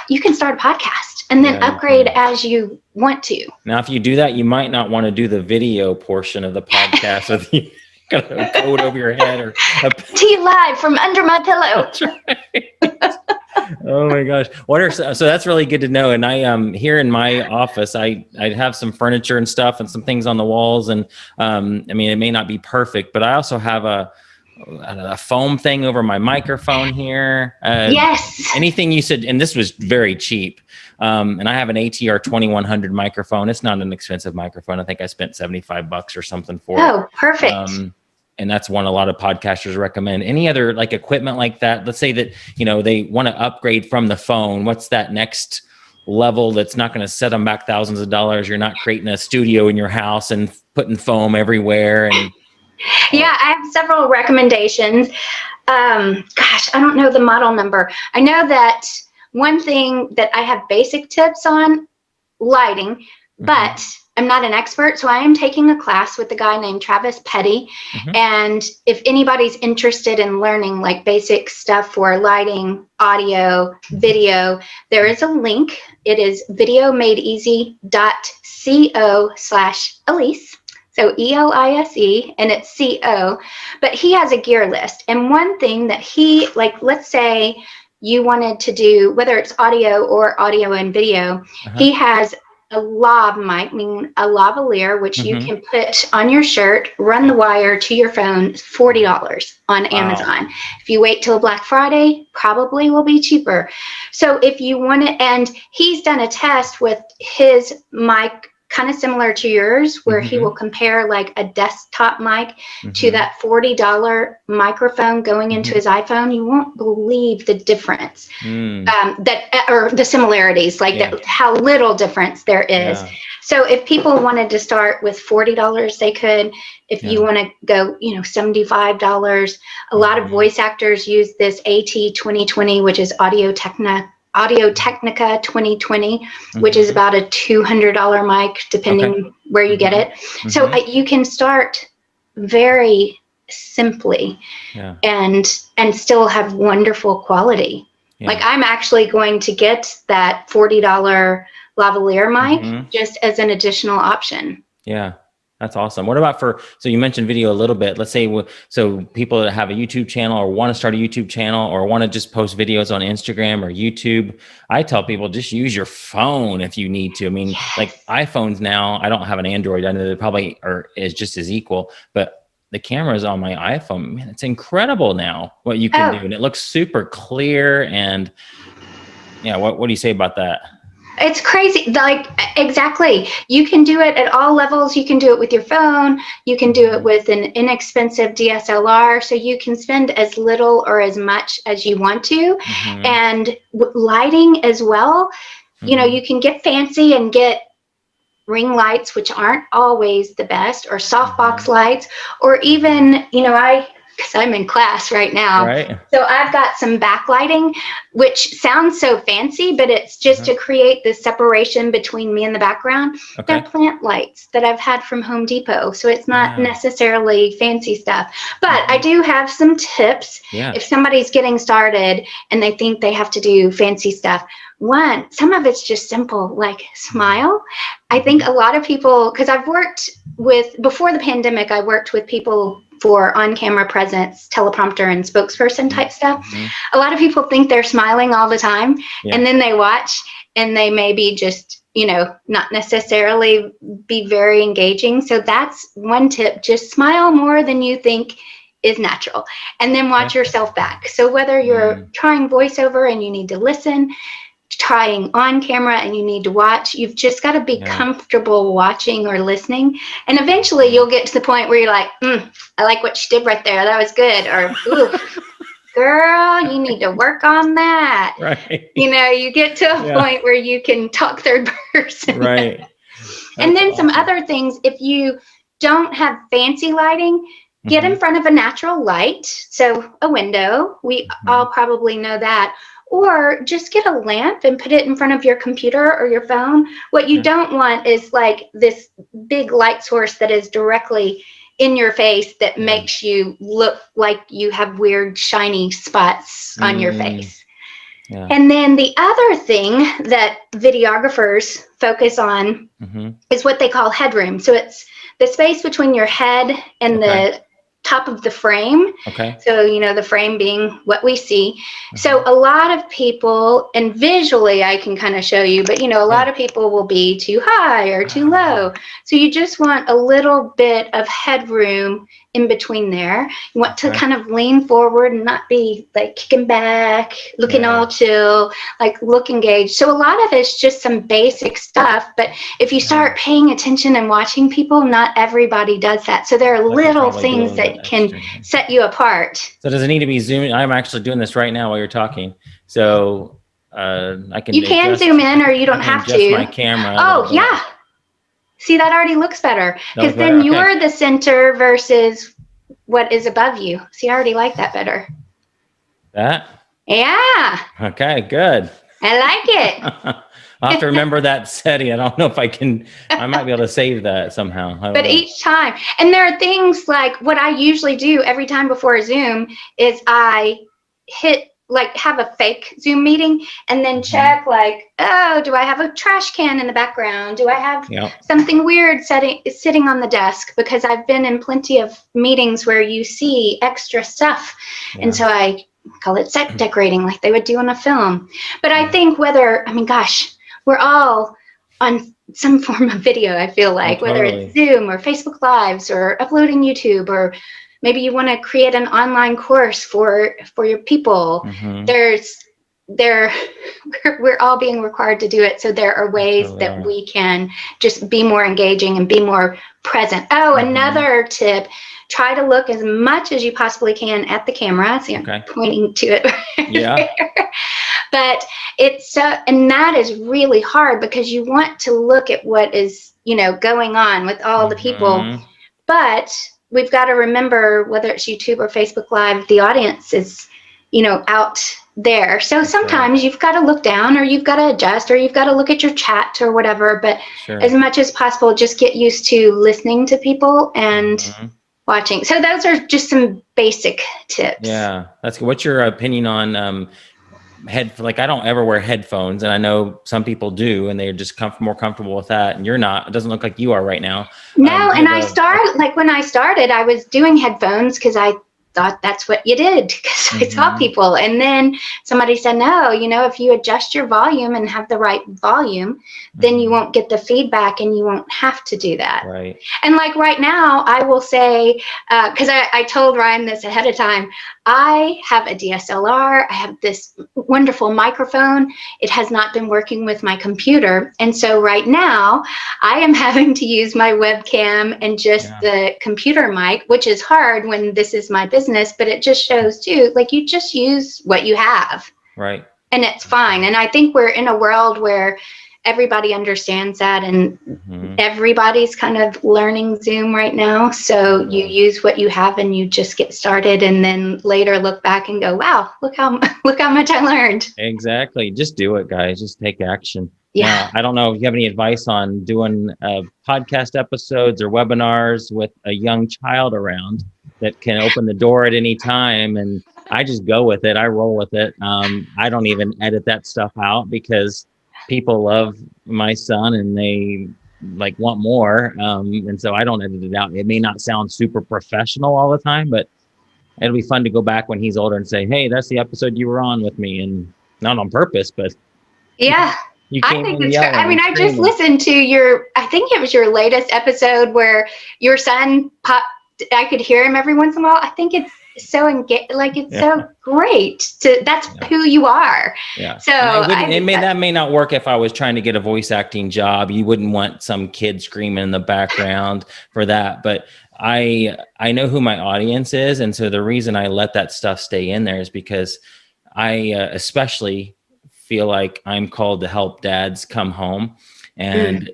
you can start a podcast and then upgrade as you want to. Now, if you do that, you might not want to do the video portion of the podcast with you got a coat over your head or live from under my pillow. That's right. Oh my gosh. So that's really good to know. And I here in my office, I have some furniture and stuff and some things on the walls. And it may not be perfect, but I also have a foam thing over my microphone here. Yes. Anything you said, and this was very cheap. And I have an ATR 2100 microphone. It's not an expensive microphone. I think I spent $75 or something for it. Oh, perfect. And that's one a lot of podcasters recommend. Any other like equipment like that? Let's say that, they want to upgrade from the phone. What's that next level that's not going to set them back thousands of dollars? You're not creating a studio in your house and putting foam everywhere. And yeah, I have several recommendations. I don't know the model number. I know that one thing that I have basic tips on, lighting, but I'm not an expert, so I am taking a class with a guy named Travis Petty. And if anybody's interested in learning like basic stuff for lighting, audio, video, there is a link. It is videomadeeasy.co/Elise. So ELISE, and it's CO, but he has a gear list. And one thing that he, like, let's say you wanted to do, whether it's audio or audio and video, he has a lav mic, meaning a lavalier, which you can put on your shirt, run the wire to your phone, $40 on Amazon. If you wait till Black Friday, probably will be cheaper. So if you want it, and he's done a test with his mic, kind of similar to yours, where he will compare like a desktop mic to that $40 microphone going into his iPhone. You won't believe the difference or the similarities, like how little difference there is. So if people wanted to start with $40, they could. If you want to go, $75, a lot of voice actors use this AT2020, which is Audio-Technica 2020, which is about a $200 mic, depending where you get it. So you can start very simply and still have wonderful quality. Like I'm actually going to get that $40 lavalier mic just as an additional option. Yeah. That's awesome. What about so you mentioned video a little bit. Let's say, so people that have a YouTube channel or want to start a YouTube channel or want to just post videos on Instagram or YouTube. I tell people just use your phone if you need to. I mean, like iPhones now, I don't have an Android. I know they probably is just as equal, but the cameras on my iPhone, man, it's incredible now what you can do. And it looks super clear. And what do you say about that? It's crazy. Like, exactly. You can do it at all levels. You can do it with your phone. You can do it with an inexpensive DSLR. So you can spend as little or as much as you want to. And lighting as well. You can get fancy and get ring lights, which aren't always the best, or softbox lights, or even, because I'm in class right now. Right. So I've got some backlighting, which sounds so fancy, but it's just to create this separation between me and the background. Okay. They're plant lights that I've had from Home Depot. So it's not necessarily fancy stuff, but I do have some tips. If somebody's getting started and they think they have to do fancy stuff. One, some of it's just simple, like smile. I think a lot of people, because I've worked with, before the pandemic, I worked with people for on-camera presence, teleprompter, and spokesperson type stuff. A lot of people think they're smiling all the time, and then they watch and they maybe just, you know, not necessarily be very engaging. So that's one tip, just smile more than you think is natural, and then watch yourself back. So whether you're trying voiceover and you need to listen, trying on camera and you need to watch, you've just got to be comfortable watching or listening, and eventually you'll get to the point where you're like, I like what she did right there, that was good, or ooh, girl, you need to work on that. Right. You know, you get to a point where you can talk third person. Right. And then some other things, if you don't have fancy lighting, get in front of a natural light, so a window, we all probably know that. Or just get a lamp and put it in front of your computer or your phone. What you don't want is like this big light source that is directly in your face that makes you look like you have weird shiny spots on your face. And then the other thing that videographers focus on is what they call headroom. So it's the space between your head and the top of the frame. So, you know, the frame being what we see. So a lot of people, and visually I can kind of show you, but you know, a lot of people will be too high or too low. So you just want a little bit of headroom in between there. You want to kind of lean forward and not be like kicking back, looking all chill, like look engaged. So a lot of it's just some basic stuff, but if you start paying attention and watching people, not everybody does that. So there are little things that can set you apart. So does it need to be zoomed? I'm actually doing this right now while you're talking. So I can. You can zoom in, or you don't have to. My camera. Oh yeah. See, that already looks better, because then you're the center versus what is above you. See, I already like that better. That? Yeah. Okay, good. I like it. I'll have to remember that setting. I don't know if I can, I might be able to save that somehow. But each time, and there are things like what I usually do every time before a Zoom is I hit, like have a fake Zoom meeting and then check like, oh, do I have a trash can in the background? Do I have something weird sitting on the desk? Because I've been in plenty of meetings where you see extra stuff. And so I call it set decorating, like they would do on a film. But I think whether, I mean, gosh, we're all on some form of video, I feel like, whether it's Zoom or Facebook Lives or uploading YouTube, or maybe you want to create an online course for your people. We're all being required to do it. So there are ways that we can just be more engaging and be more present. Oh, another tip, try to look as much as you possibly can at the camera. See, I'm pointing to it. Yeah. But it's and that is really hard because you want to look at what is, you know, going on with all the people. But we've got to remember, whether it's YouTube or Facebook Live, the audience is, you know, out there. So sometimes you've got to look down, or you've got to adjust, or you've got to look at your chat or whatever. But as much as possible, just get used to listening to people and watching. So those are just some basic tips. Yeah, that's good. What's your opinion on like I don't ever wear headphones, and I know some people do, and they're just more comfortable with that, and you're not. It doesn't look like you are right now. No, and like when I started, I was doing headphones because I thought that's what you did, because I saw people. And then somebody said, no, you know, if you adjust your volume and have the right volume, then you won't get the feedback and you won't have to do that. Right. And like right now, I will say, because I told Ryan this ahead of time, I have a DSLR. I have this wonderful microphone. It has not been working with my computer. And so right now I am having to use my webcam and just the computer mic, which is hard when this is my business, but it just shows too, like you just use what you have. Right. And it's fine. And I think we're in a world where everybody understands that, and everybody's kind of learning Zoom right now. So you use what you have and you just get started, and then later look back and go, wow, look how much I learned. Exactly. Just do it, guys. Just take action. Yeah. Now, I don't know if you have any advice on doing podcast episodes or webinars with a young child around that can open the door at any time. And I just go with it. I roll with it. I don't even edit that stuff out because people love my son and they like want more. And so I don't edit it out. It may not sound super professional all the time, but it'll be fun to go back when he's older and say, hey, that's the episode you were on with me. And not on purpose, but yeah. you I came think in it's yelling. I mean, I just listened to I think it was your latest episode where your son popped. I could hear him every once in a while. I think it's so so great. That's who you are. Yeah. So that may not work if I was trying to get a voice acting job. You wouldn't want some kid screaming in the background for that. But I know who my audience is, and so the reason I let that stuff stay in there is because I especially feel like I'm called to help dads come home, and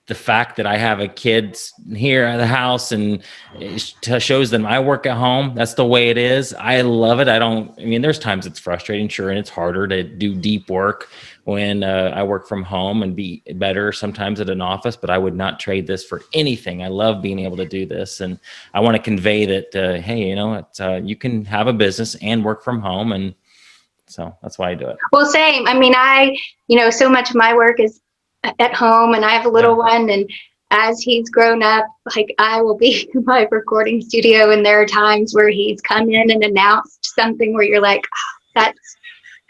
the fact that I have a kid here at the house and it shows them I work at home. That's the way it is. I love it. I mean, there's times it's frustrating, sure. And it's harder to do deep work when I work from home and be better sometimes at an office, but I would not trade this for anything. I love being able to do this. And I want to convey that, hey, you can have a business and work from home. And so that's why I do it. Well, same. I mean, so much of my work is at home, and I have a little one, and as he's grown up, like I will be in my recording studio, and there are times where he's come in and announced something where you're like, you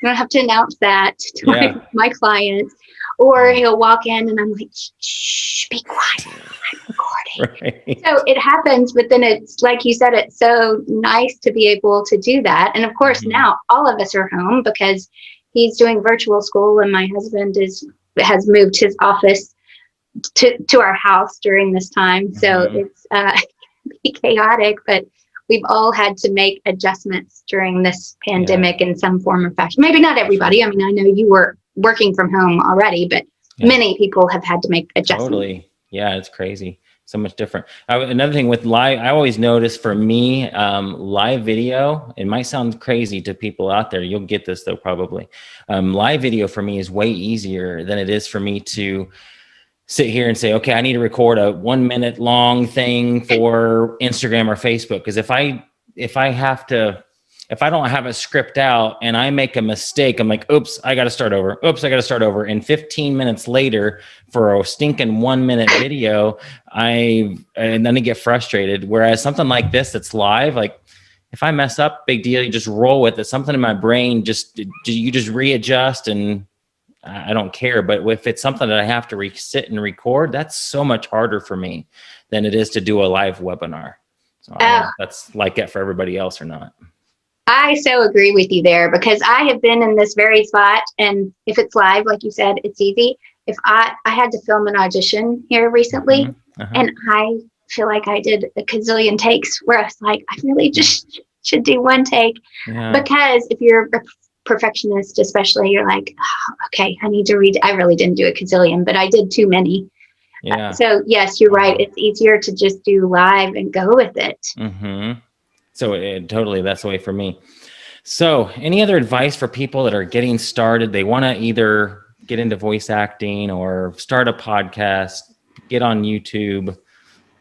don't have to announce that to my clients. Or he'll walk in and I'm like, shh, be quiet, I'm recording. Right. So it happens, but then it's like you said, it's so nice to be able to do that. And of course, now all of us are home because he's doing virtual school, and my husband has moved his office to our house during this time. So it's chaotic, but we've all had to make adjustments during this pandemic in some form or fashion. Maybe not everybody. I mean, I know you were working from home already, but many people have had to make adjustments. Totally. Yeah, it's crazy. So much different. Another thing with live, I always notice for me, live video, it might sound crazy to people out there. You'll get this though, probably. Live video for me is way easier than it is for me to sit here and say, okay, I need to record a 1 minute long thing for Instagram or Facebook. Because if I don't have a script out and I make a mistake, I'm like, oops, I got to start over. Oops, I got to start over. And 15 minutes later for a stinking 1 minute video, and then I get frustrated. Whereas something like this, that's live, like if I mess up, big deal, you just roll with it. Something in my brain, you just readjust, and I don't care. But if it's something that I have to sit and record, that's so much harder for me than it is to do a live webinar. So I don't know if that's like it for everybody else or not. I so agree with you there, because I have been in this very spot, and if it's live, like you said, it's easy. If I had to film an audition here recently, and I feel like I did a gazillion takes where I was like, I really just should do one take, because if you're a perfectionist, especially, you're like, okay, I need to read. I really didn't do a gazillion, but I did too many. So yes, you're right. It's easier to just do live and go with it. So totally, that's the way for me. So any other advice for people that are getting started? They want to either get into voice acting or start a podcast, get on YouTube.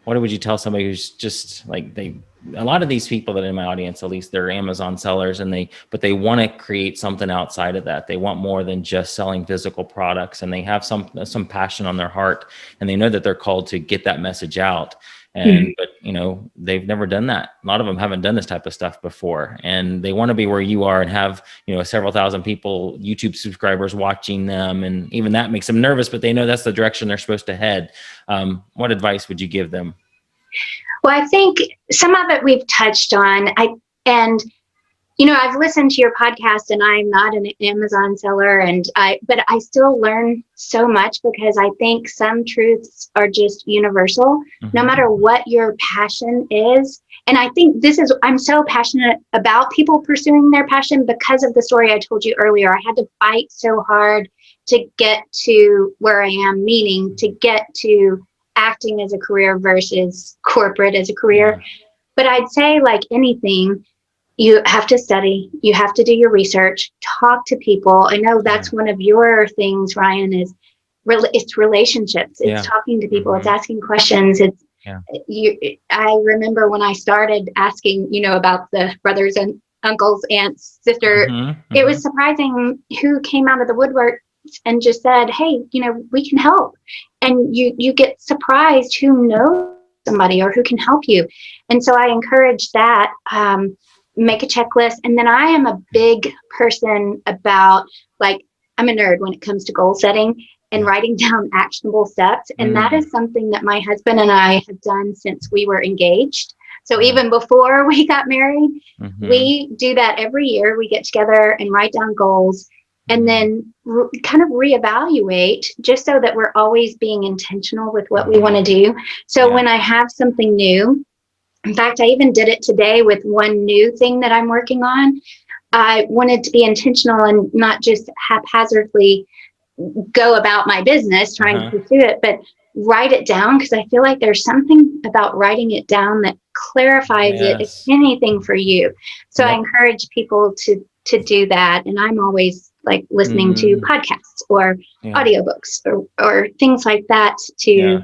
What would you tell somebody who's just like, a lot of these people that are in my audience, at least, they're Amazon sellers, but they want to create something outside of that. They want more than just selling physical products, and they have some passion on their heart, and they know that they're called to get that message out. But they've never done that. A lot of them haven't done this type of stuff before, and they want to be where you are and have, several thousand people, YouTube subscribers watching them. And even that makes them nervous, but they know that's the direction they're supposed to head. What advice would you give them? Well, I think some of it we've touched on. I've listened to your podcast, and I'm not an Amazon seller, but I still learn so much, because I think some truths are just universal, no matter what your passion is. And I think I'm so passionate about people pursuing their passion because of the story I told you earlier. I had to fight so hard to get to where I am, meaning to get to acting as a career versus corporate as a career. Yeah. But I'd say, like anything, you have to study, you have to do your research, talk to people. I know that's one of your things, Ryan, is it's relationships. It's talking to people. It's asking questions. It's I remember when I started asking, about the brothers and uncles, aunts, sister, it was surprising who came out of the woodwork and just said, hey, we can help. And you get surprised who knows somebody or who can help you. And so I encourage that. Make a checklist. And then I am a big person about, like, I'm a nerd when it comes to goal setting and writing down actionable steps. And that is something that my husband and I have done since we were engaged. So even before we got married, we do that every year. We get together and write down goals and then kind of reevaluate, just so that we're always being intentional with what we want to do. So when I have something new, in fact, I even did it today with one new thing that I'm working on. I wanted to be intentional and not just haphazardly go about my business trying to pursue it, but write it down, because I feel like there's something about writing it down that clarifies it, if anything, for you. So I encourage people to do that. And I'm always like listening to podcasts or audiobooks or things like that to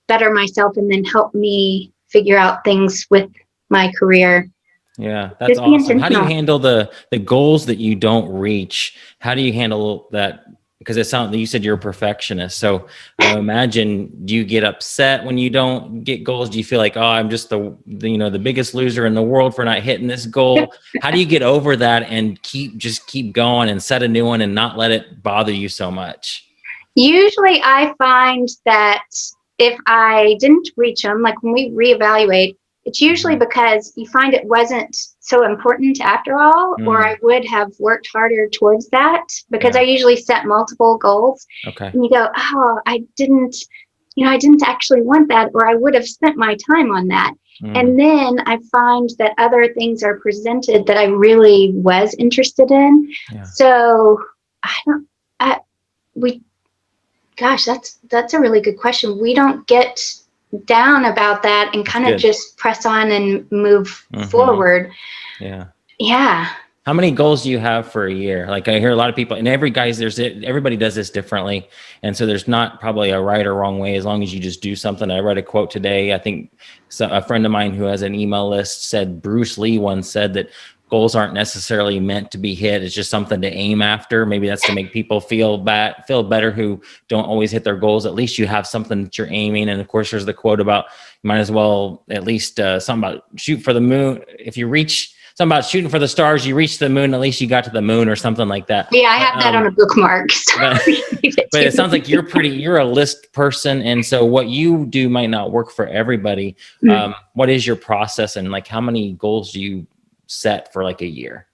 better myself and then help me figure out things with my career. Yeah, that's awesome. How do you handle the goals that you don't reach? How do you handle that? Because it sounds, you said you're a perfectionist. So I imagine, do you get upset when you don't get goals? Do you feel like, oh, I'm just the biggest loser in the world for not hitting this goal? How do you get over that and keep going and set a new one and not let it bother you so much? Usually I find that if I didn't reach them, like when we reevaluate, it's usually because you find it wasn't so important after all, or I would have worked harder towards that, because I usually set multiple goals. Okay. And you go, oh, I didn't actually want that, or I would have spent my time on that. And then I find that other things are presented that I really was interested in. Yeah. So that's a really good question. We don't get down about that and kind of just press on and move forward. Yeah. How many goals do you have for a year? Like, I hear a lot of people, and everybody does this differently. And so there's not probably a right or wrong way, as long as you just do something. I read a quote today. I think a friend of mine who has an email list said, Bruce Lee once said that goals aren't necessarily meant to be hit. It's just something to aim after. Maybe that's to make people feel better who don't always hit their goals. At least you have something that you're aiming. And of course, there's the quote about, you might as well at least something about shoot for the moon. If you reach something about shooting for the stars, you reach the moon, at least you got to the moon, or something like that. Yeah, I have that on a bookmark. But it sounds like you're a list person. And so what you do might not work for everybody. What is your process, and like how many goals do you set for like a year?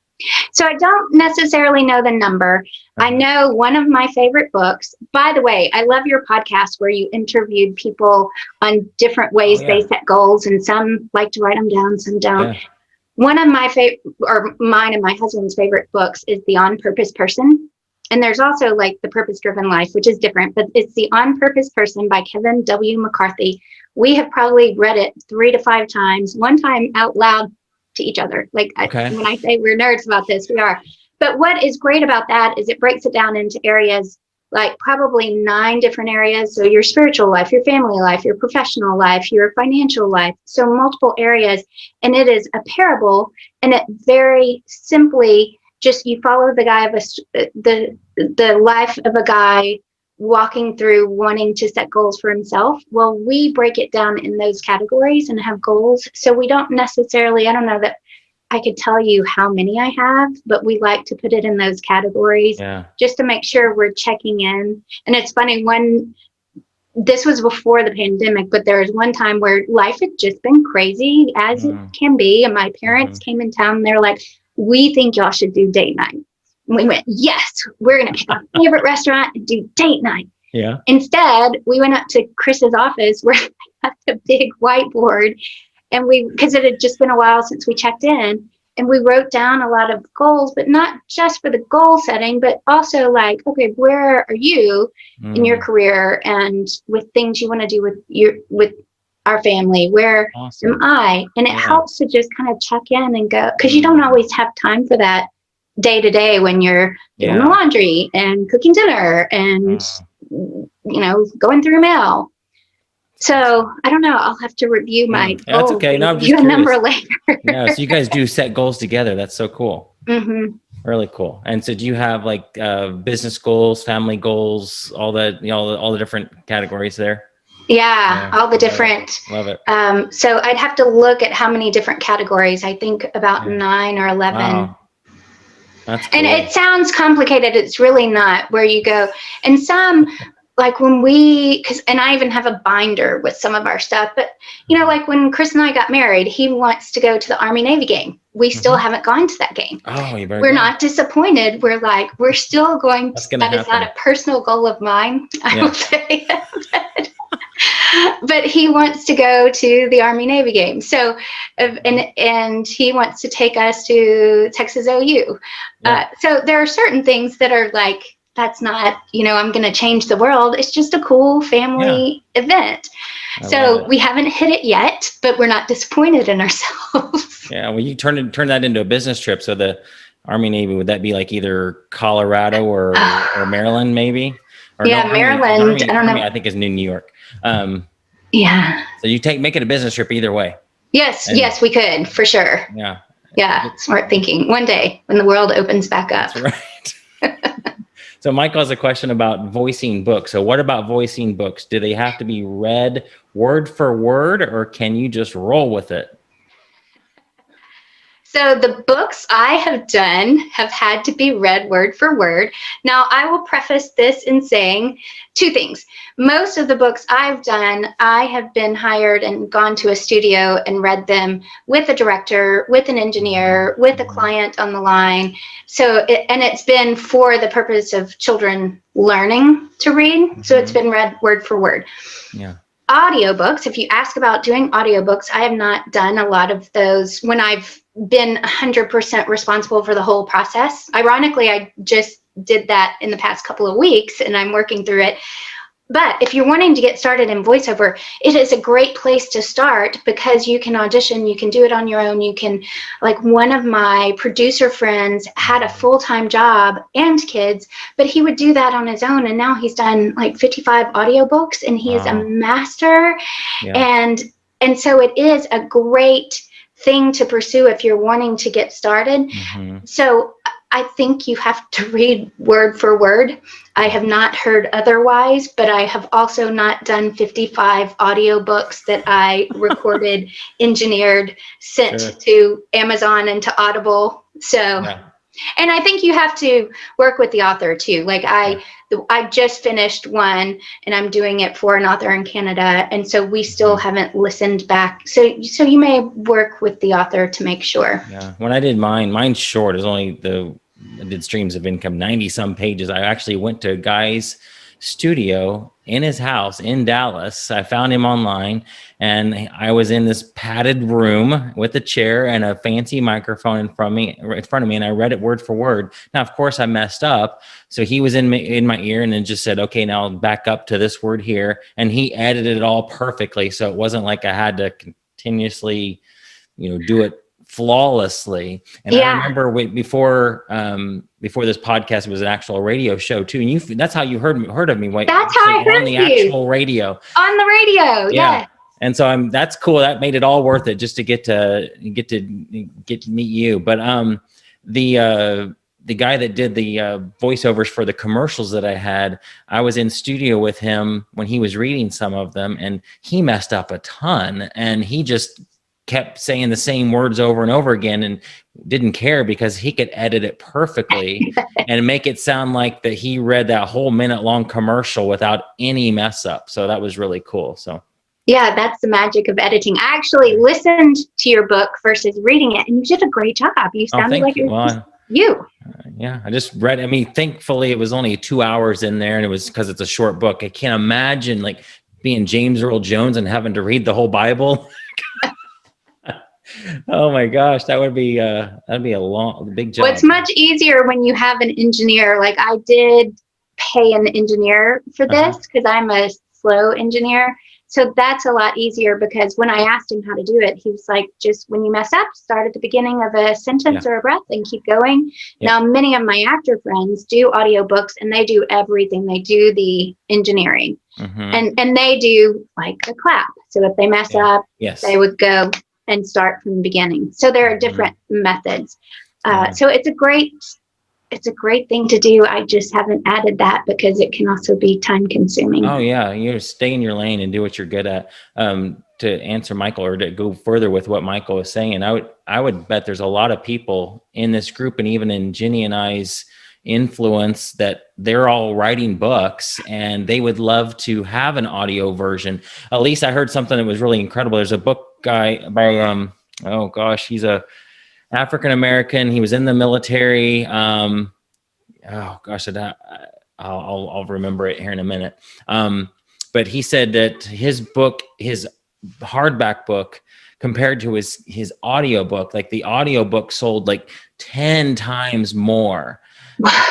So I don't necessarily know the number. I know one of my favorite books, by the way, I love your podcast where you interviewed people on different ways they set goals, and some like to write them down, some don't. One of my favorite, or mine and my husband's favorite books, is The On Purpose Person. And there's also like The Purpose Driven Life, which is different, but it's The On Purpose Person by Kevin W. McCarthy. We have probably read it 3 to 5 times, one time out loud to each other. Like when I say we're nerds about this, we are. But what is great about that is it breaks it down into areas, like probably 9 different areas. So your spiritual life, your family life, your professional life, your financial life. So multiple areas. And it is a parable, and it very simply just, you follow the guy of the life of a guy walking through wanting to set goals for himself. Well, we break it down in those categories and have goals. So we don't necessarily, I don't know that I could tell you how many I have, but we like to put it in those categories just to make sure we're checking in. And it's funny, this was before the pandemic, but there was one time where life had just been crazy, as it can be. And my parents came in town, and they're like, we think y'all should do date night. And we went, yes, we're going to pick our favorite restaurant and do date night. Yeah. Instead, we went up to Chris's office where they had the big whiteboard, and because it had just been a while since we checked in, and we wrote down a lot of goals, but not just for the goal setting, but also like, okay, where are you in your career and with things you want to do with our family? Where am I? And it helps to just kind of check in and go, because you don't always have time for that day to day when you're doing the laundry and cooking dinner and going through mail. So I don't know. I'll have to review my goals. That's okay. No, I'm just curious. A number later. Yeah. So you guys do set goals together. That's so cool. Mm-hmm. Really cool. And so do you have like business goals, family goals, all the all the different categories there? Yeah, all the different. Love it. So I'd have to look at how many different categories. I think about 9 or 11. Wow. That's cool. And it sounds complicated. It's really not, where you go. And some, like when and I even have a binder with some of our stuff, but like when Chris and I got married, he wants to go to the Army Navy game. We still haven't gone to that game. Oh, you better We're not disappointed. We're like, we're still going. That is not a personal goal of mine, I will say. But he wants to go to the Army Navy game. So, and he wants to take us to Texas OU. So there are certain things that are like, that's not, I'm going to change the world. It's just a cool family event. So we haven't hit it yet, but we're not disappointed in ourselves. Yeah. Well, you turn that into a business trip. So the Army Navy, would that be like either Colorado or Maryland, maybe? Or Maryland. Army, I don't know. I think is New York. So you make it a business trip either way. Yes, we could, for sure. Yeah. Smart thinking. One day when the world opens back up. That's right. So Michael has a question about voicing books. So what about voicing books? Do they have to be read word for word, or can you just roll with it? So the books I have done have had to be read word for word. Now, I will preface this in saying 2 things. Most of the books I've done, I have been hired and gone to a studio and read them with a director, with an engineer, with a client on the line. So, it's been for the purpose of children learning to read. So it's been read word for word. Yeah. Audiobooks, if you ask about doing audiobooks, I have not done a lot of those when I've been 100% responsible for the whole process. Ironically, I just did that in the past couple of weeks and I'm working through it. But if you're wanting to get started in voiceover, it is a great place to start because you can audition, you can do it on your own. You can, like one of my producer friends had a full-time job and kids, but he would do that on his own. And now he's done like 55 audiobooks and he is a master. And so it is a great thing to pursue if you're wanting to get started. So I think you have to read word for word. I have not heard otherwise, but I have also not done 55 audiobooks that I recorded, engineered, sent to Amazon and to Audible. So, and I think you have to work with the author too. Like I just finished one and I'm doing it for an author in Canada. And so we still haven't listened back. So you may work with the author to make sure. Yeah. When I did mine's short. It's only I did Streams of Income, 90 some pages. I actually went to a guy's studio in his house in Dallas. I found him online and I was in this padded room with a chair and a fancy microphone in front of me. And I read it word for word. Now, of course I messed up. So he was in my ear and then just said, okay, now back up to this word here. And he edited it all perfectly. So it wasn't like I had to continuously, do it flawlessly. And I remember before this podcast, it was an actual radio show too. And that's how you heard of me. That's how I heard on the actual radio. On the radio. Yeah. And so that's cool. That made it all worth it just to get to meet you. But the guy that did the voiceovers for the commercials that I had, I was in studio with him when he was reading some of them and he messed up a ton and he just kept saying the same words over and over again and didn't care because he could edit it perfectly and make it sound like that he read that whole minute-long commercial without any mess up. So that was really cool. So yeah, that's the magic of editing. I actually listened to your book versus reading it and you did a great job. You sounded like you. Yeah, I just read. I mean, thankfully it was only 2 hours in there and it was because it's a short book. I can't imagine like being James Earl Jones and having to read the whole Bible. Oh my gosh, that'd be a big job. Well, it's much easier when you have an engineer. Like I did pay an engineer for this because I'm a slow engineer. So that's a lot easier because when I asked him how to do it, he was like, just when you mess up, start at the beginning of a sentence or a breath and keep going. Now, many of my actor friends do audiobooks and they do everything. They do the engineering and they do like a clap. So if they mess up, they would go and start from the beginning. So there are different methods. So it's a great thing to do. I just haven't added that because it can also be time consuming. Oh yeah. You stay in your lane and do what you're good at. To answer Michael, or to go further with what Michael was saying, I would bet there's a lot of people in this group and even in Ginny and I's influence that they're all writing books and they would love to have an audio version. Elise, I heard something that was really incredible. There's a book guy by, oh gosh, he's a African-American. He was in the military. Oh gosh, I'll remember it here in a minute. But he said that his book, his hardback book, compared to his audiobook, like the audiobook sold like 10 times more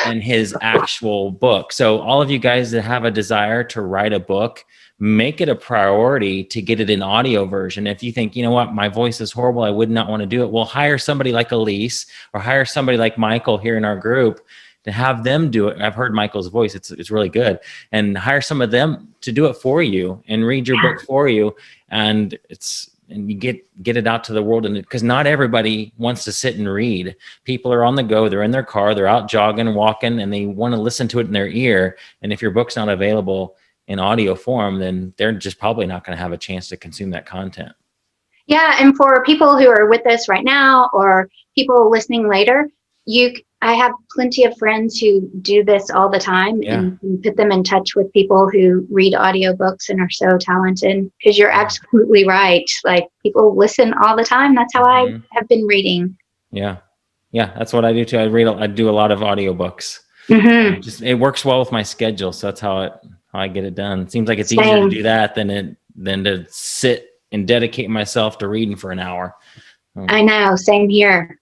than his actual book. So all of you guys that have a desire to write a book, make it a priority to get it in audio version. If you think, you know what, my voice is horrible, I would not want to do it. Well, hire somebody like Elise or hire somebody like Michael here in our group to have them do it. I've heard Michael's voice. It's really good. And hire some of them to do it for you and read your book for you. And you get it out to the world. And because not everybody wants to sit and read. People are on the go. They're in their car. They're out jogging, walking, and they want to listen to it in their ear. And if your book's not available in audio form, then they're just probably not going to have a chance to consume that content. Yeah. And for people who are with us right now or people listening later, I have plenty of friends who do this all the time and put them in touch with people who read audiobooks and are so talented, because you're absolutely right. Like people listen all the time. That's how I have been reading. Yeah. Yeah. That's what I do too. I do a lot of audiobooks. It works well with my schedule. So that's how I get it done. It seems like it's easier to do that than to sit and dedicate myself to reading for an hour. I know. Same here.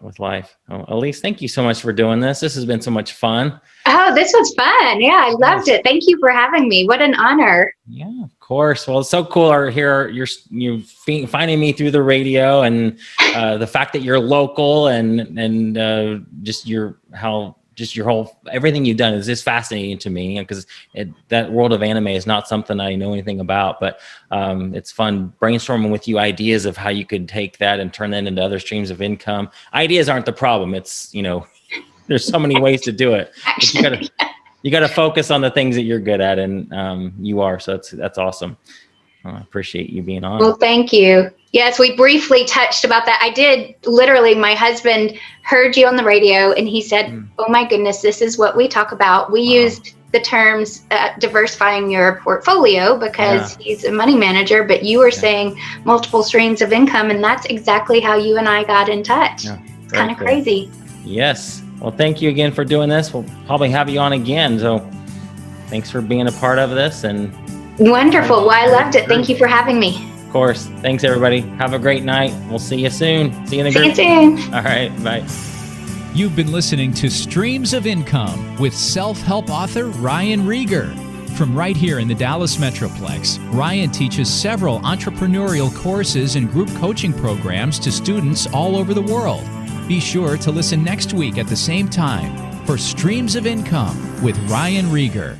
With life. Oh, Elise, thank you so much for doing this. This has been so much fun. Oh, this was fun. Yeah, I loved it. Thank you for having me. What an honor. Yeah, of course. Well, it's so cool you're finding me through the radio, and the fact that you're local and just your whole everything you've done is just fascinating to me, because that world of anime is not something I know anything about, but it's fun brainstorming with you ideas of how you could take that and turn that into other streams of income. Ideas aren't the problem. It's, there's so many ways to do it. You got to focus on the things that you're good at, and you are. So that's awesome. I appreciate you being on. Well, thank you. Yes, we briefly touched about that. I did. Literally, my husband heard you on the radio and he said, oh my goodness, this is what we talk about. We used the terms diversifying your portfolio because he's a money manager, but you were saying multiple streams of income, and that's exactly how you and I got in touch. It's kind of crazy. Yes. Well, thank you again for doing this. We'll probably have you on again. So thanks for being a part of this. And wonderful. Well, I loved it. Thank you for having me. Of course. Thanks, everybody. Have a great night. We'll see you soon. See you in the group. See you soon. All right. Bye. You've been listening to Streams of Income with self-help author Ryan Rieger. From right here in the Dallas Metroplex, Ryan teaches several entrepreneurial courses and group coaching programs to students all over the world. Be sure to listen next week at the same time for Streams of Income with Ryan Rieger.